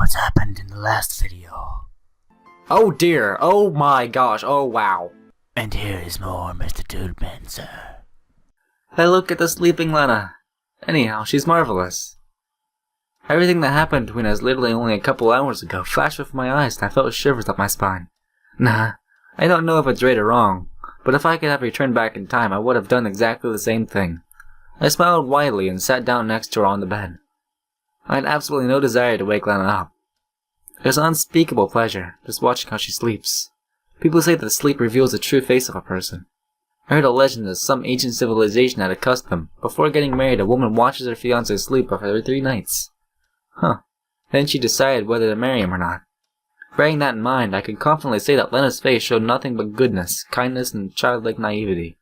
what's happened in the last video. Oh dear, oh my gosh, oh wow. And here is more MrDudeManSir. Hey, look at the sleeping Lena. Anyhow, she's marvelous. Everything that happened between us literally only a couple hours ago flashed before my eyes and I felt shivers up my spine. Nah, I don't know if it's right or wrong, but if I could have returned back in time, I would have done exactly the same thing. I smiled widely and sat down next to her on the bed. I had absolutely no desire to wake Lena up. It was an unspeakable pleasure, just watching how she sleeps. People say that sleep reveals the true face of a person. I heard a legend that some ancient civilization had a custom. Before getting married, a woman watches her fiancé sleep every 3 nights. Huh. Then she decided whether to marry him or not. Bearing that in mind, I can confidently say that Lena's face showed nothing but goodness, kindness, and childlike naivety.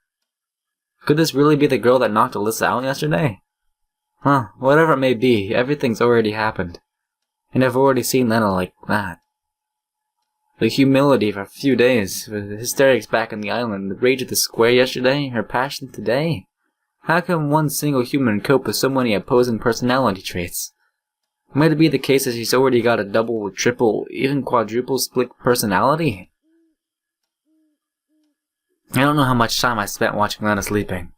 Could this really be the girl that knocked Alyssa out yesterday? Huh, whatever it may be, everything's already happened. And I've already seen Lena like that. The humility for a few days, the hysterics back on the island, the rage at the square yesterday, her passion today. How can one single human cope with so many opposing personality traits? Might it be the case that she's already got a double, triple, even quadruple split personality? I don't know how much time I spent watching Lena sleeping.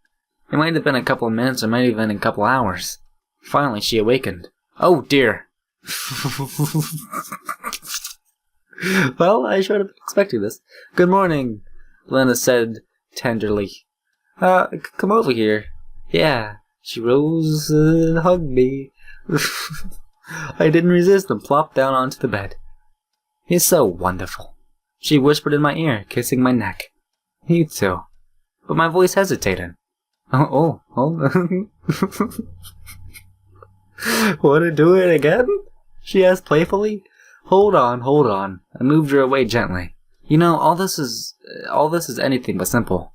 It might have been a couple of minutes or might have been a couple of hours. Finally, she awakened. Oh dear! Well, I should have expected this. Good morning, Lena said tenderly. Come over here. Yeah. She rose and hugged me. I didn't resist and plopped down onto the bed. He's so wonderful. She whispered in my ear, kissing my neck. You too. But my voice hesitated. Oh. Want to do it again? She asked playfully. Hold on. I moved her away gently. You know, all this is anything but simple.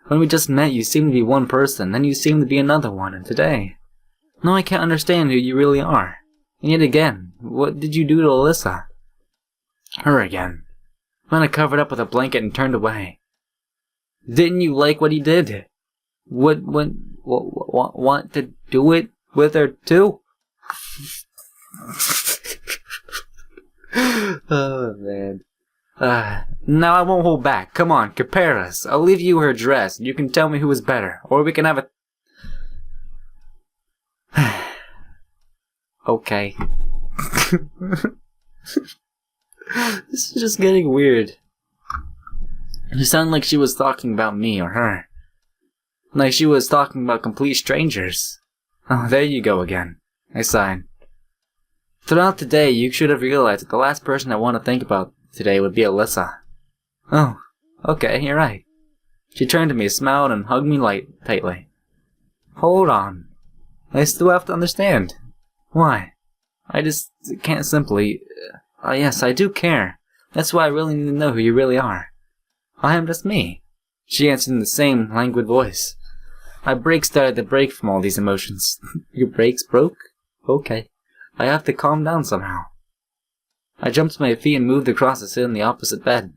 When we just met, you seemed to be one person, then you seemed to be another one, and today... No, I can't understand who you really are. And yet again, what did you do to Alyssa? Her again. Lena covered up with a blanket and turned away. Didn't you like what he did? Want to do it with her too? Oh man. Now I won't hold back. Come on, compare us. I'll leave you her dress, and you can tell me who is better, or we can have a... Okay. This is just getting weird. It sounded like she was talking about me or her. Like she was talking about complete strangers. Oh, there you go again. I sighed. Throughout the day, you should have realized that the last person I want to think about today would be Alyssa. Oh, okay, you're right. She turned to me, smiled, and hugged me tightly. Hold on. I still have to understand. Why? I just can't simply... yes, I do care. That's why I really need to know who you really are. I am just me. She answered in the same languid voice. My brakes started to break from all these emotions. Your brakes broke? Okay. I have to calm down somehow. I jumped to my feet and moved across to sit in the opposite bed.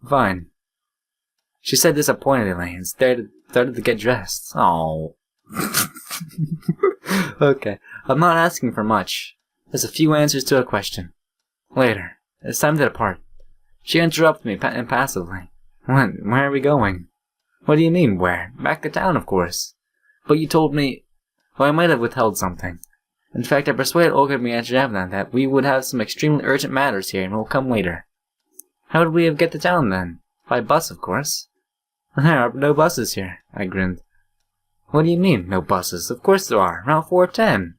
Fine. She said disappointedly and started to get dressed. Oh. Okay. I'm not asking for much. Just a few answers to a question. Later. It's time to depart. She interrupted me impassively. When? Where are we going? What do you mean, where? Back to town, of course. But you told me... Well, I might have withheld something. In fact, I persuaded Olga Miachevna that we would have some extremely urgent matters here and will come later. How would we have get to town then? By bus, of course. There are no buses here, I grinned. What do you mean, no buses? Of course there are. Route 410.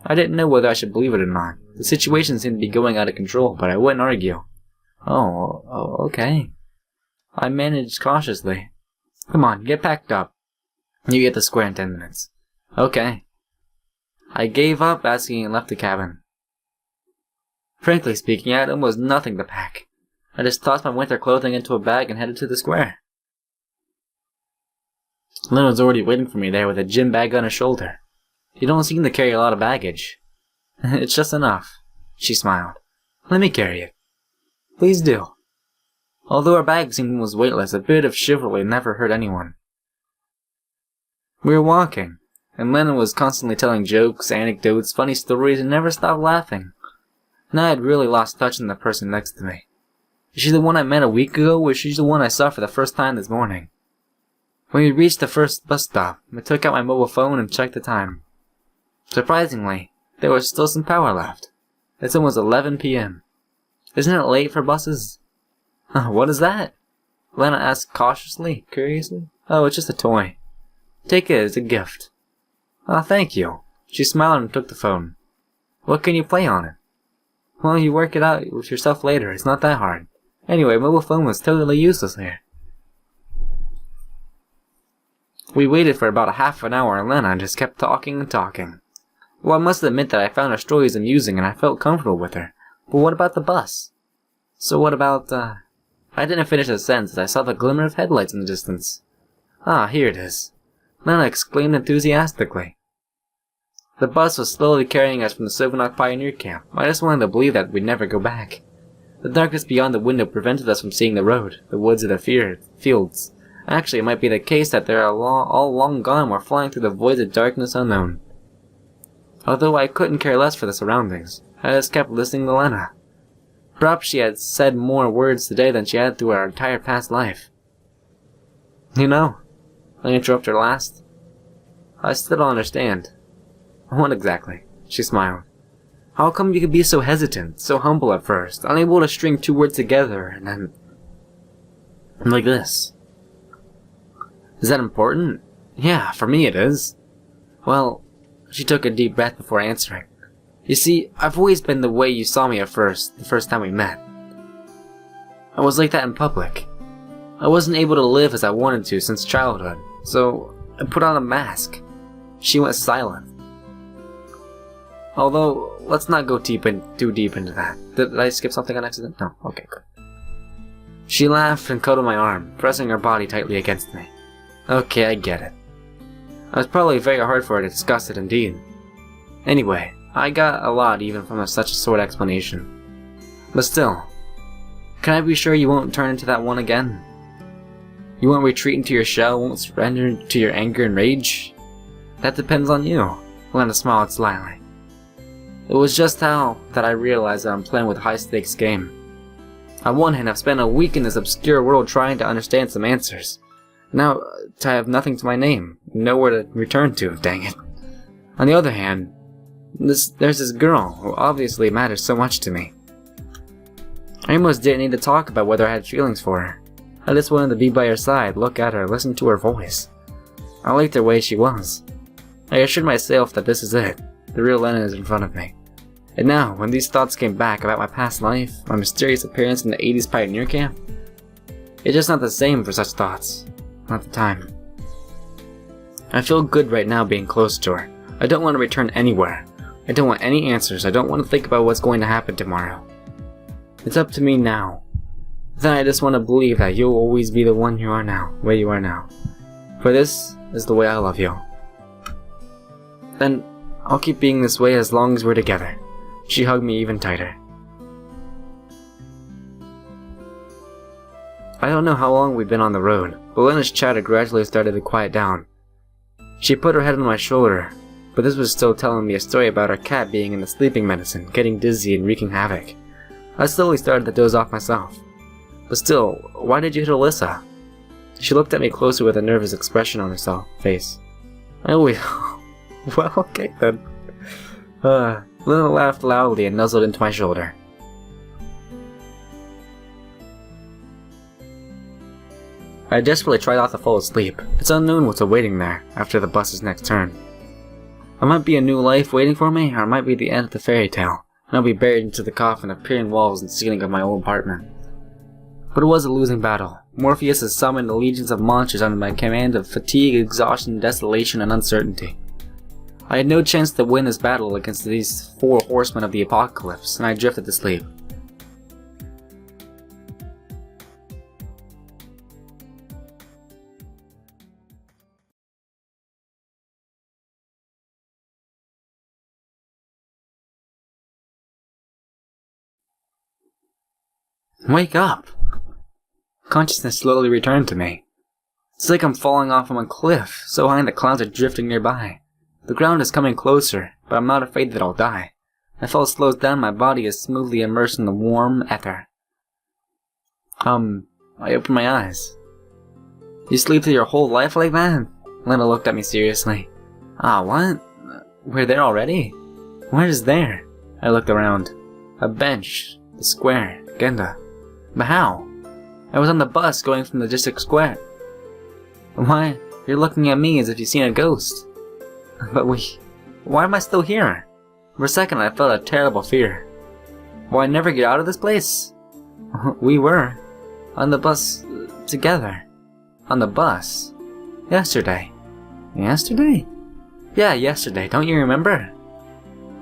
I didn't know whether I should believe it or not. The situation seemed to be going out of control, but I wouldn't argue. Oh, okay. I managed cautiously. Come on, get packed up. You get the square in 10 minutes. Okay. I gave up asking and left the cabin. Frankly speaking, I had almost nothing to pack. I just tossed my winter clothing into a bag and headed to the square. Lena was already waiting for me there with a gym bag on her shoulder. You don't seem to carry a lot of baggage. It's just enough. She smiled. Let me carry it. Please do. Although our bag seemed almost weightless, a bit of chivalry never hurt anyone. We were walking, and Lena was constantly telling jokes, anecdotes, funny stories, and never stopped laughing. and I had really lost touch with the person next to me. Is she the one I met a week ago, or is she the one I saw for the first time this morning? When we reached the first bus stop, I took out my mobile phone and checked the time. Surprisingly, there was still some power left. It's almost 11 p.m. Isn't it late for buses? What is that? Lena asked cautiously, curiously. Oh, it's just a toy. Take it as a gift. Oh, thank you. She smiled and took the phone. What can you play on it? Well, you work it out with yourself later. It's not that hard. Anyway, mobile phone was totally useless here. We waited for about a half an hour and Lena just kept talking and talking. Well, I must admit that I found her stories amusing and I felt comfortable with her. But what about the bus? So what about, I didn't finish the sentence as I saw the glimmer of headlights in the distance. Ah, here it is. Lena exclaimed enthusiastically. The bus was slowly carrying us from the Silverknock Pioneer Camp. I just wanted to believe that we'd never go back. The darkness beyond the window prevented us from seeing the road, the woods, or the fields. Actually, it might be the case that they're all long gone and we're flying through the voids of darkness unknown. Although I couldn't care less for the surroundings, I just kept listening to Lena. Perhaps she had said more words today than she had through her entire past life. You know, I interrupted her last. I still don't understand. What exactly? She smiled. How come you could be so hesitant, so humble at first, unable to string two words together, and then... like this? Is that important? Yeah, for me it is. Well, she took a deep breath before answering. You see, I've always been the way you saw me at first, the first time we met. I was like that in public. I wasn't able to live as I wanted to since childhood, so I put on a mask. She went silent. Although, let's not go too deep into that. Did I skip something on accident? No. Okay, good. She laughed and cuddled my arm, pressing her body tightly against me. Okay, I get it. It was probably very hard for her to discuss it indeed. Anyway, I got a lot even from such a short explanation. But still, can I be sure you won't turn into that one again? You won't retreat into your shell, won't surrender to your anger and rage? That depends on you. Lena smiled slyly. It was just that I realized that I'm playing with a high-stakes game. On one hand, I've spent a week in this obscure world trying to understand some answers. Now, I have nothing to my name, nowhere to return to, dang it. On the other hand, there's this girl who obviously matters so much to me. I almost didn't need to talk about whether I had feelings for her. I just wanted to be by her side, look at her, listen to her voice. I liked the way she was. I assured myself that this is it. The real Lena is in front of me. And now, when these thoughts came back about my past life, my mysterious appearance in the 80s pioneer camp, it's just not the same for such thoughts. Not the time. I feel good right now being close to her. I don't want to return anywhere. I don't want any answers. I don't want to think about what's going to happen tomorrow. It's up to me now. Then I just want to believe that you'll always be the one you are now, where you are now. For this is the way I love you. Then I'll keep being this way as long as we're together. She hugged me even tighter. I don't know how long we've been on the road, but Lena's chatter gradually started to quiet down. She put her head on my shoulder, but this was still telling me a story about her cat being in the sleeping medicine, getting dizzy and wreaking havoc. I slowly started to doze off myself. But still, why did you hit Alyssa? She looked at me closer with a nervous expression on her face. I always... well, okay then. Lena laughed loudly and nuzzled into my shoulder. I desperately tried not to fall asleep. It's unknown what's awaiting there, after the bus's next turn. It might be a new life waiting for me, or it might be the end of the fairy tale, and I'll be buried into the coffin of peering walls and ceiling of my old apartment. But it was a losing battle. Morpheus has summoned the legions of monsters under my command of fatigue, exhaustion, desolation, and uncertainty. I had no chance to win this battle against these 4 horsemen of the apocalypse, and I drifted to sleep. Wake up! Consciousness slowly returned to me. It's like I'm falling off from a cliff, so high the clouds are drifting nearby. The ground is coming closer, but I'm not afraid that I'll die. I felt slows down, my body is smoothly immersed in the warm ether. I opened my eyes. You sleep through your whole life like that? Lena looked at me seriously. Ah, what? We're there already? Where is there? I looked around. A bench. The square. Genda. But how? I was on the bus going from the district square. Why? You're looking at me as if you've seen a ghost. But why am I still here? For a second I felt a terrible fear. Will I never get out of this place? We were. On the bus together. On the bus? Yesterday. Yesterday? Yeah, yesterday. Don't you remember?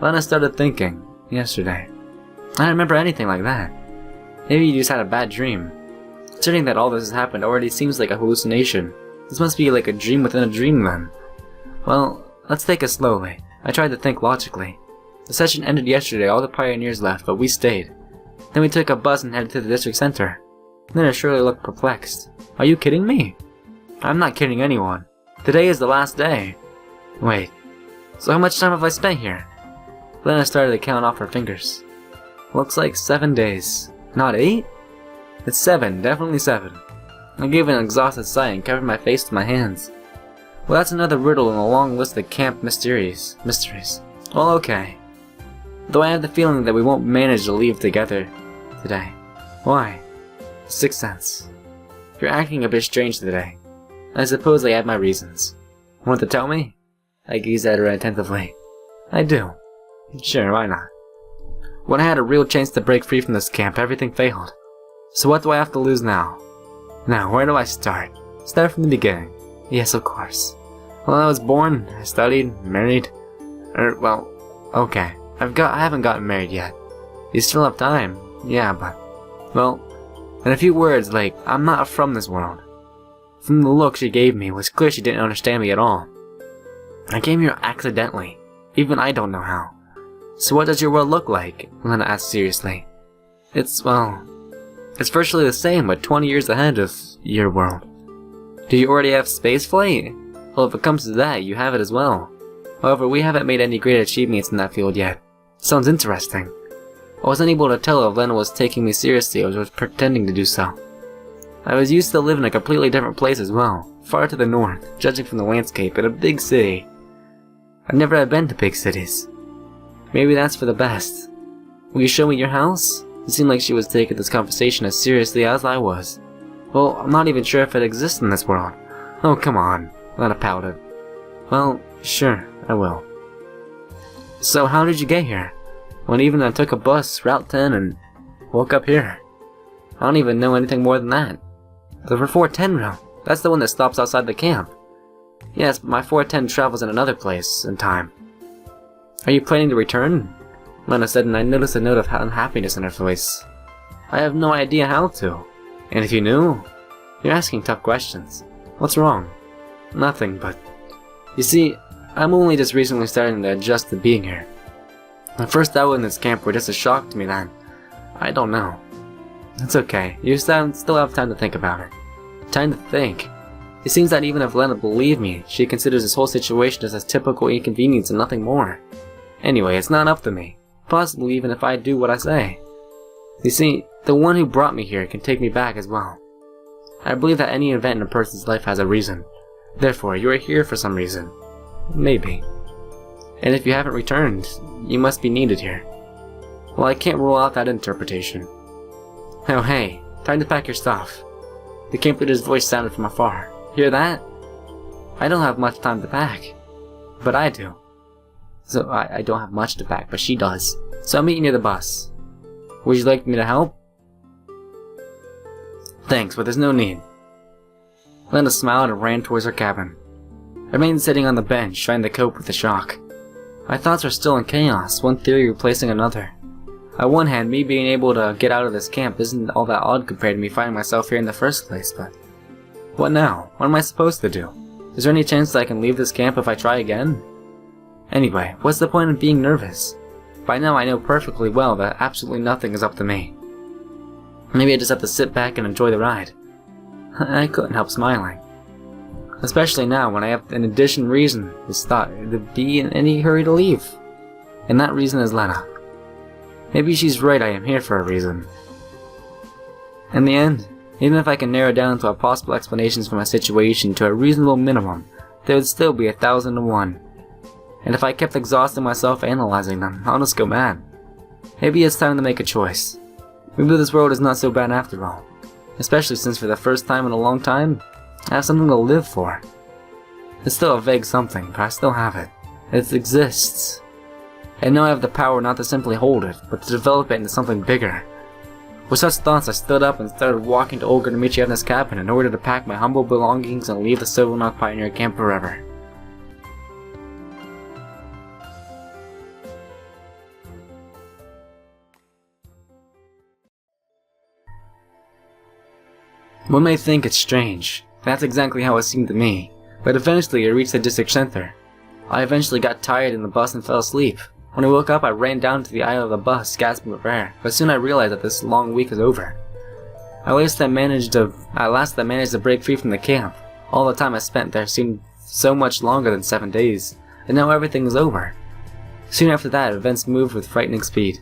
Lena started thinking. Yesterday. I don't remember anything like that. Maybe you just had a bad dream. Considering that all this has happened already seems like a hallucination. This must be like a dream within a dream then. Well, let's take it slowly. I tried to think logically. The session ended yesterday, all the pioneers left, but we stayed. Then we took a bus and headed to the district center. Lena surely looked perplexed. Are you kidding me? I'm not kidding anyone. Today is the last day. Wait, so how much time have I spent here? Lena started to count off her fingers. Looks like 7 days. Not 8? It's 7, definitely 7. I gave an exhausted sigh and covered my face with my hands. Well, that's another riddle in a long list of camp mysteries. Well, okay. Though I have the feeling that we won't manage to leave together today. Why? 6th sense. You're acting a bit strange today. I suppose I have my reasons. Want to tell me? I gazed at her attentively. I do. Sure, why not? When I had a real chance to break free from this camp, everything failed. So what do I have to lose now? Now, where do I start? Start from the beginning. Yes, of course. Well, I was born, I studied, married. Well, okay. I haven't gotten married yet. You still have time. Yeah, but... Well, in a few words, like, I'm not from this world. From the look she gave me, it was clear she didn't understand me at all. I came here accidentally. Even I don't know how. So what does your world look like? Lena asked seriously. It's virtually the same, but 20 years ahead of your world. Do you already have spaceflight? Well, if it comes to that, you have it as well. However, we haven't made any great achievements in that field yet. Sounds interesting. I wasn't able to tell if Lena was taking me seriously or was pretending to do so. I was used to live in a completely different place as well, far to the north, judging from the landscape, in a big city. I've never had been to big cities. Maybe that's for the best. Will you show me your house? It seemed like she was taking this conversation as seriously as I was. Well, I'm not even sure if it exists in this world. Oh, come on. Lena pouted. Well, sure, I will. So how did you get here? Well, even I took a bus, Route 10, and woke up here. I don't even know anything more than that. The 410 route, that's the one that stops outside the camp. Yes, but my 410 travels in another place in time. Are you planning to return? Lena said, and I noticed a note of unhappiness in her voice. I have no idea how to. And if you knew? You're asking tough questions. What's wrong? Nothing, but... You see, I'm only just recently starting to adjust to being here. The first hour in this camp were just a shock to me then. I don't know. It's okay. You still have time to think about it. Time to think. It seems that even if Lena believed me, she considers this whole situation as a typical inconvenience and nothing more. Anyway, it's not up to me. Possibly even if I do what I say. You see, the one who brought me here can take me back as well. I believe that any event in a person's life has a reason. Therefore, you are here for some reason. Maybe. And if you haven't returned, you must be needed here. Well, I can't rule out that interpretation. Oh hey, time to pack your stuff. The camp leader's voice sounded from afar. Hear that? I don't have much time to pack. But I do. So I don't have much to pack, but she does. So I'll meet you near the bus. Would you like me to help? Thanks, but there's no need. Lena smiled and ran towards her cabin. I remained sitting on the bench, trying to cope with the shock. My thoughts were still in chaos, one theory replacing another. On one hand, me being able to get out of this camp isn't all that odd compared to me finding myself here in the first place, but... What now? What am I supposed to do? Is there any chance that I can leave this camp if I try again? Anyway, what's the point of being nervous? By now I know perfectly well that absolutely nothing is up to me. Maybe I just have to sit back and enjoy the ride. I couldn't help smiling. Especially now when I have an additional reason to be in any hurry to leave. And that reason is Lena. Maybe she's right, I am here for a reason. In the end, even if I can narrow down to possible explanations for my situation to a reasonable minimum, there would still be 1,001. And if I kept exhausting myself analyzing them, I'll just go mad. Maybe it's time to make a choice. Maybe this world is not so bad after all. Especially since for the first time in a long time, I have something to live for. It's still a vague something, but I still have it. It exists. I know I have the power not to simply hold it, but to develop it into something bigger. With such thoughts, I stood up and started walking to Olga Dmitrievna's cabin in order to pack my humble belongings and leave the Sovonok pioneer camp forever. One may think it's strange. That's exactly how it seemed to me. But eventually I reached the district center. I eventually got tired in the bus and fell asleep. When I woke up, I ran down to the aisle of the bus, gasping for air, but soon I realized that this long week is over. At last I managed to break free from the camp. All the time I spent there seemed so much longer than 7 days, and now everything is over. Soon after that, events moved with frightening speed.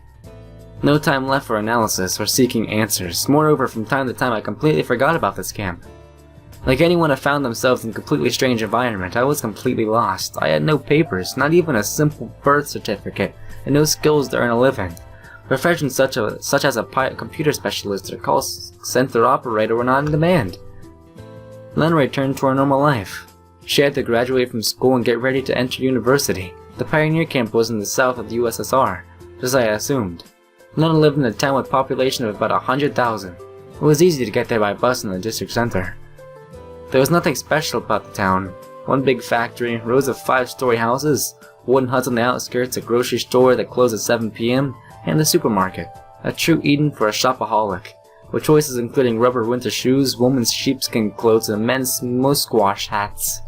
No time left for analysis or seeking answers. Moreover, from time to time I completely forgot about this camp. Like anyone who found themselves in a completely strange environment, I was completely lost. I had no papers, not even a simple birth certificate, and no skills to earn a living. Professions such as a computer specialist or call center operator were not in demand. Lena returned to her normal life. She had to graduate from school and get ready to enter university. The pioneer camp was in the south of the USSR, just as I assumed. Lena lived in a town with a population of about 100,000. It was easy to get there by bus in the district center. There was nothing special about the town. One big factory, rows of 5-story houses, wooden huts on the outskirts, a grocery store that closed at 7 p.m., and the supermarket, a true Eden for a shopaholic, with choices including rubber winter shoes, women's sheepskin clothes, and men's musquash hats.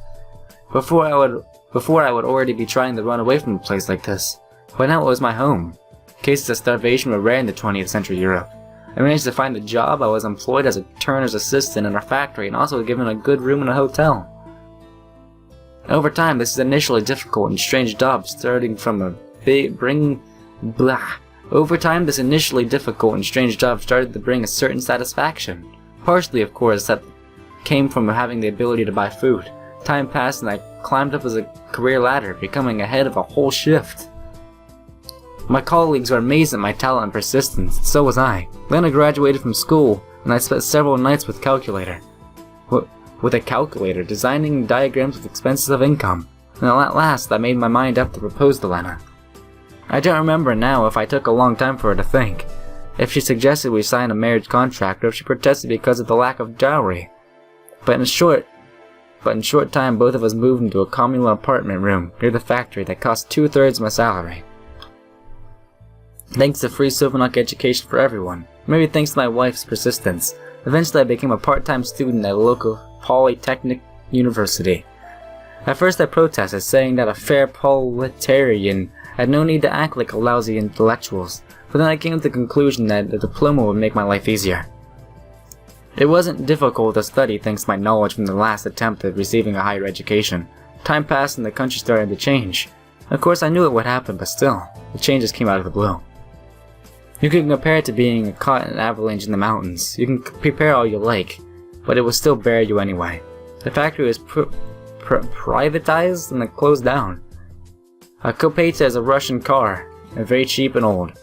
Before I would already be trying to run away from a place like this. By now it was my home. Cases of starvation were rare in the 20th century Europe. I managed to find a job. I was employed as a turner's assistant in a factory and also given a good room in a hotel. Over time, this is initially difficult and strange job started to bring a certain satisfaction. Partially, of course, that came from having the ability to buy food. Time passed and I climbed up as a career ladder, becoming ahead of a whole shift. My colleagues were amazed at my talent and persistence, so was I. Lena graduated from school, and I spent several nights with a calculator, designing diagrams with expenses of income, and at last I made my mind up to propose to Lena. I don't remember now if I took a long time for her to think, if she suggested we sign a marriage contract, or if she protested because of the lack of dowry. But in short time, both of us moved into a communal apartment room near the factory that cost 2/3 of my salary. Thanks to free Sovonok education for everyone, maybe thanks to my wife's persistence, eventually I became a part-time student at a local polytechnic university. At first I protested, saying that a fair proletarian had no need to act like lousy intellectuals, but then I came to the conclusion that the diploma would make my life easier. It wasn't difficult to study thanks to my knowledge from the last attempt at receiving a higher education. Time passed and the country started to change. Of course I knew it would happen, but still, the changes came out of the blue. You can compare it to being caught in an avalanche in the mountains. You can prepare all you like, but it will still bury you anyway. The factory was privatized and then closed down. A Kopeta is a Russian car, and very cheap and old.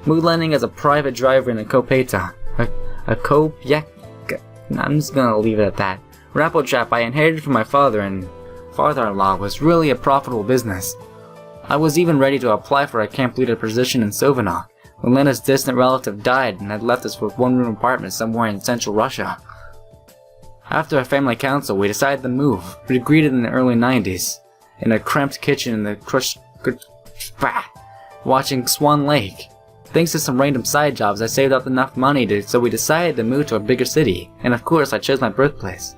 Mood landing as a private driver in a Kopeta. A Kopyek. I'm just gonna leave it at that. Rapple trap I inherited from my father and father-in-law was really a profitable business. I was even ready to apply for a camp leader position in Sovonok, when Lena's distant relative died and had left us with a one-room apartment somewhere in central Russia. After a family council, we decided to move. We agreed in the early 90s, in a cramped kitchen in the watching Swan Lake. Thanks to some random side jobs, I saved up enough money so we decided to move to a bigger city, and of course I chose my birthplace.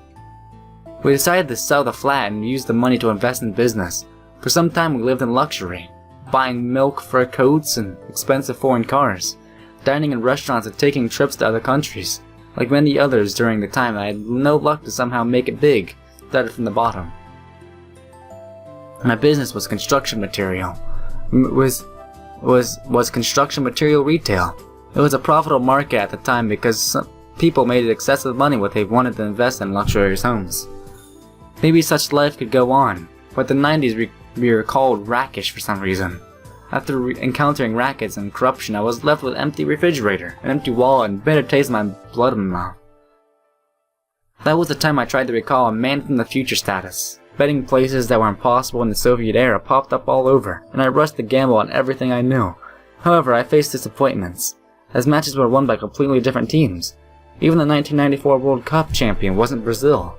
We decided to sell the flat and use the money to invest in business. For some time we lived in luxury, buying milk, fur coats, and expensive foreign cars, dining in restaurants and taking trips to other countries. Like many others during the time, I had no luck to somehow make it big, started from the bottom. My business was construction material. was construction material retail. It was a profitable market at the time because some people made excessive money what they wanted to invest in luxurious homes. Maybe such life could go on, but the 90s we were called rakish for some reason. After encountering rackets and corruption, I was left with an empty refrigerator, an empty wallet, and bitter taste of my blood in my mouth. That was the time I tried to recall a man from the future status. Betting places that were impossible in the Soviet era popped up all over, and I rushed to gamble on everything I knew. However, I faced disappointments, as matches were won by completely different teams. Even the 1994 World Cup champion wasn't Brazil.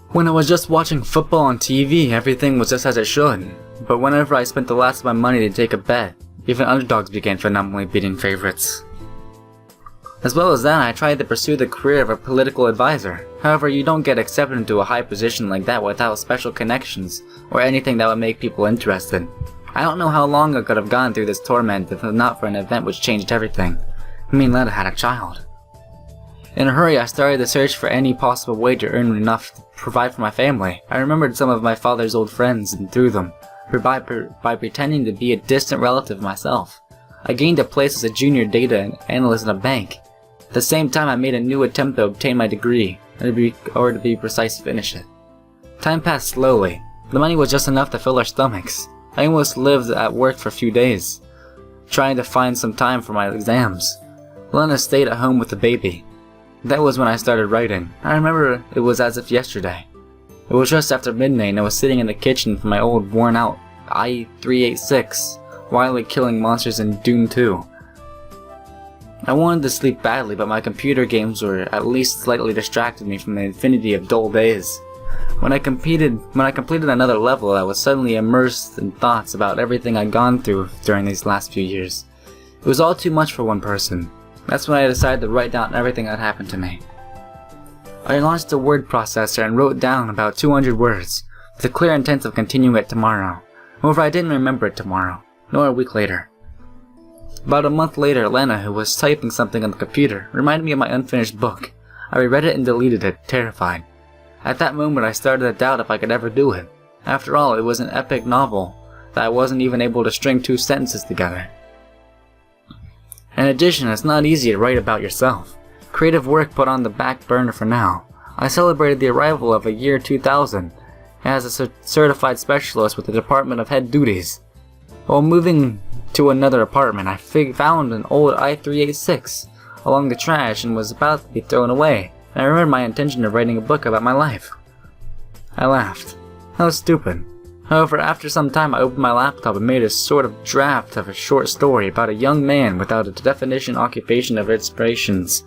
When I was just watching football on TV, everything was just as it should. But whenever I spent the last of my money to take a bet, even underdogs began phenomenally beating favorites. As well as that, I tried to pursue the career of a political advisor. However, you don't get accepted into a high position like that without special connections, or anything that would make people interested. I don't know how long I could have gone through this torment if not for an event which changed everything. Me and Lena had a child. In a hurry, I started to search for any possible way to earn enough to provide for my family. I remembered some of my father's old friends and through them, by pretending to be a distant relative myself. I gained a place as a junior data analyst in a bank. At the same time, I made a new attempt to obtain my degree, or to be precise, finish it. Time passed slowly. The money was just enough to fill our stomachs. I almost lived at work for a few days, trying to find some time for my exams. Lena stayed at home with the baby. That was when I started writing. I remember it was as if yesterday. It was just after midnight and I was sitting in the kitchen for my old worn-out i386, wildly killing monsters in Doom 2. I wanted to sleep badly, but my computer games were at least slightly distracted me from the infinity of dull days. When I completed another level, I was suddenly immersed in thoughts about everything I'd gone through during these last few years. It was all too much for one person. That's when I decided to write down everything that happened to me. I launched a word processor and wrote down about 200 words, with the clear intent of continuing it tomorrow. However, I didn't remember it tomorrow, nor a week later. About a month later, Lena, who was typing something on the computer, reminded me of my unfinished book. I reread it and deleted it, terrified. At that moment, I started to doubt if I could ever do it. After all, it was an epic novel that I wasn't even able to string 2 sentences together. In addition, it's not easy to write about yourself. Creative work put on the back burner for now. I celebrated the arrival of a year 2000 as a certified specialist with the Department of Head Duties. While moving to another apartment, I found an old i386 along the trash and was about to be thrown away. I remembered my intention of writing a book about my life. I laughed. That was stupid. However, after some time I opened my laptop and made a sort of draft of a short story about a young man without a definition, occupation, of inspirations,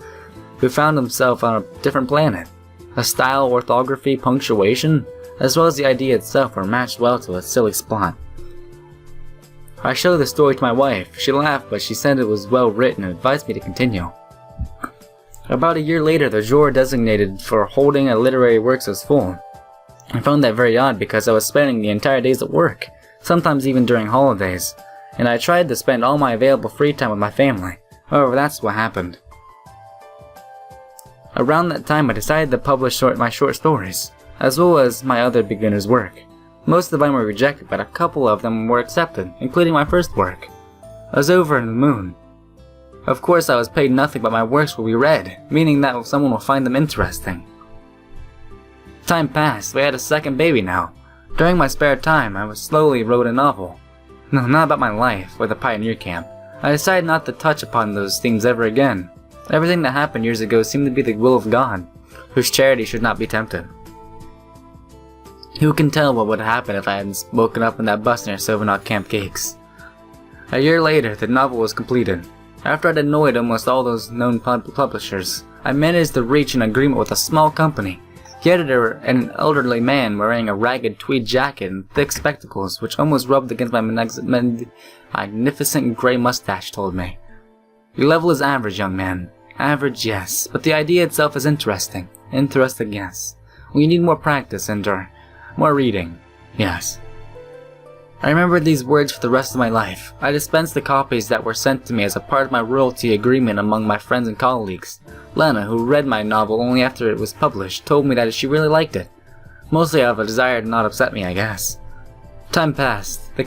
who found himself on a different planet. The style, orthography, punctuation, as well as the idea itself were matched well to a silly plot. I showed the story to my wife. She laughed, but she said it was well written and advised me to continue. About a year later, the drawer designated for holding a literary works was full. I found that very odd because I was spending the entire days at work, sometimes even during holidays, and I tried to spend all my available free time with my family. However, that's what happened. Around that time, I decided to publish my short stories, as well as my other beginner's work. Most of them were rejected, but a couple of them were accepted, including my first work. I was over in the moon. Of course, I was paid nothing, but my works will be read, meaning that someone will find them interesting. Time passed. We had a second baby now. During my spare time, I slowly wrote a novel. No, not about my life or the pioneer camp. I decided not to touch upon those themes ever again. Everything that happened years ago seemed to be the will of God, whose charity should not be tempted. Who can tell what would happen if I hadn't woken up in that bus near Sovenot Camp Cakes? A year later, the novel was completed. After I'd annoyed almost all those known publishers, I managed to reach an agreement with a small company. The editor, an elderly man wearing a ragged tweed jacket and thick spectacles which almost rubbed against my magnificent grey mustache, told me, "Your level is average, young man. Average, yes, but the idea itself is interesting. Interesting, yes. Well, you need more practice and more reading, yes." I remembered these words for the rest of my life. I dispensed the copies that were sent to me as a part of my royalty agreement among my friends and colleagues. Lena, who read my novel only after it was published, told me that she really liked it. Mostly out of a desire to not upset me, I guess. Time passed. The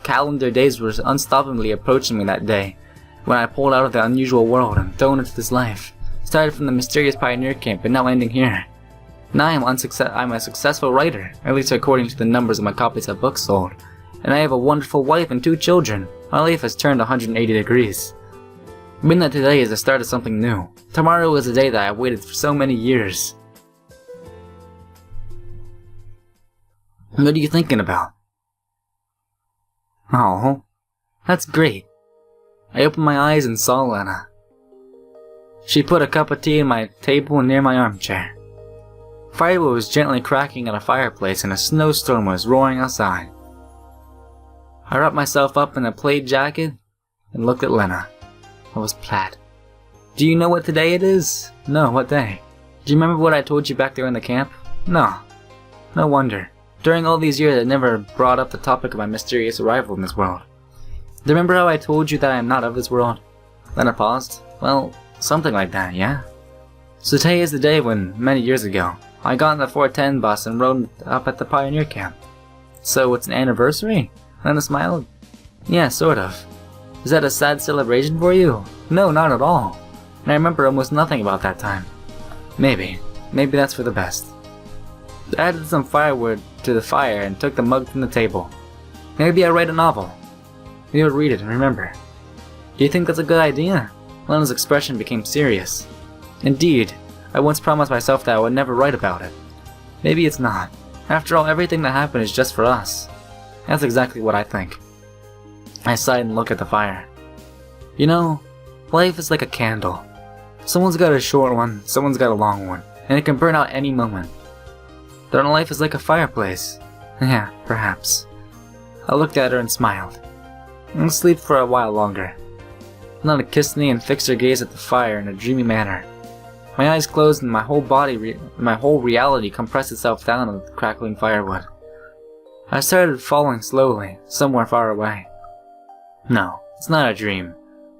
calendar days were unstoppably approaching me that day, when I pulled out of the unusual world and thrown into this life. Started from the mysterious pioneer camp and now ending here. Now I'm a successful writer, at least according to the numbers of my copies of books sold. And I have a wonderful wife and 2 children. My life has turned 180 degrees. Midnight today is the start of something new. Tomorrow is a day that I waited for so many years. What are you thinking about? Oh, that's great. I opened my eyes and saw Lena. She put a cup of tea on my table near my armchair. Firewood was gently cracking at a fireplace and a snowstorm was roaring outside. I wrapped myself up in a plaid jacket and looked at Lena. I was plaid. Do you know what today it is? No, what day? Do you remember what I told you back there in the camp? No. No wonder. During all these years I never brought up the topic of my mysterious arrival in this world. Do you remember how I told you that I am not of this world? Lena paused. Well, something like that, yeah? So today is the day when, many years ago, I got on the 410 bus and rode up at the pioneer camp. So it's an anniversary? Lena smiled. Yeah, sort of. Is that a sad celebration for you? No, not at all. And I remember almost nothing about that time. Maybe. Maybe that's for the best. I added some firewood to the fire and took the mug from the table. Maybe I write a novel. Maybe I'll read it and remember. Do you think that's a good idea? Lena's expression became serious. Indeed, I once promised myself that I would never write about it. Maybe it's not. After all, everything that happened is just for us. That's exactly what I think. I sighed and looked at the fire. You know, life is like a candle. Someone's got a short one, someone's got a long one, and it can burn out any moment. Then life is like a fireplace. Yeah, perhaps. I looked at her and smiled. I'll sleep for a while longer. Lena kissed me and fixed her gaze at the fire in a dreamy manner. My eyes closed and my whole reality compressed itself down on the crackling firewood. I started falling slowly, somewhere far away. No, it's not a dream.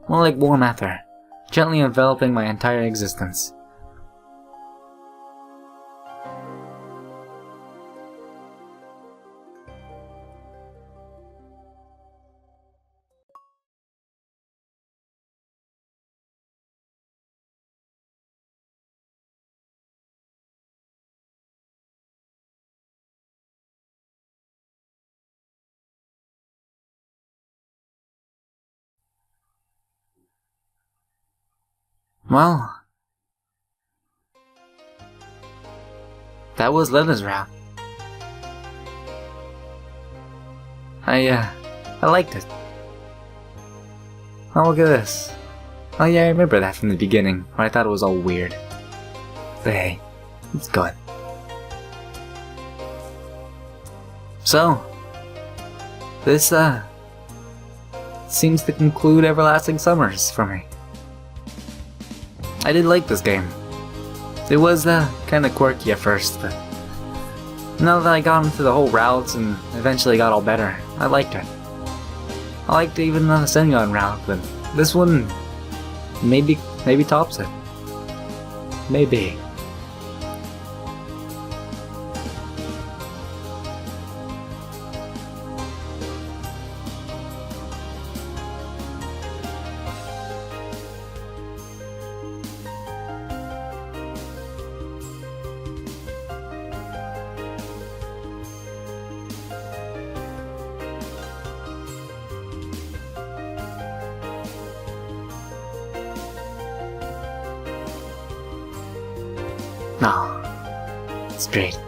More like warm ether, gently enveloping my entire existence. Well, that was Lena's rap. I liked it. Oh, look at this. Oh yeah, I remember that from the beginning, where I thought it was all weird. But hey, it's good. So, this, seems to conclude Everlasting Summers for me. I did like this game. It was, kinda quirky at first, but now that I got into the whole routes and eventually got all better, I liked it. I liked even the Sengon route, but this one maybe tops it. Maybe. No, it's great.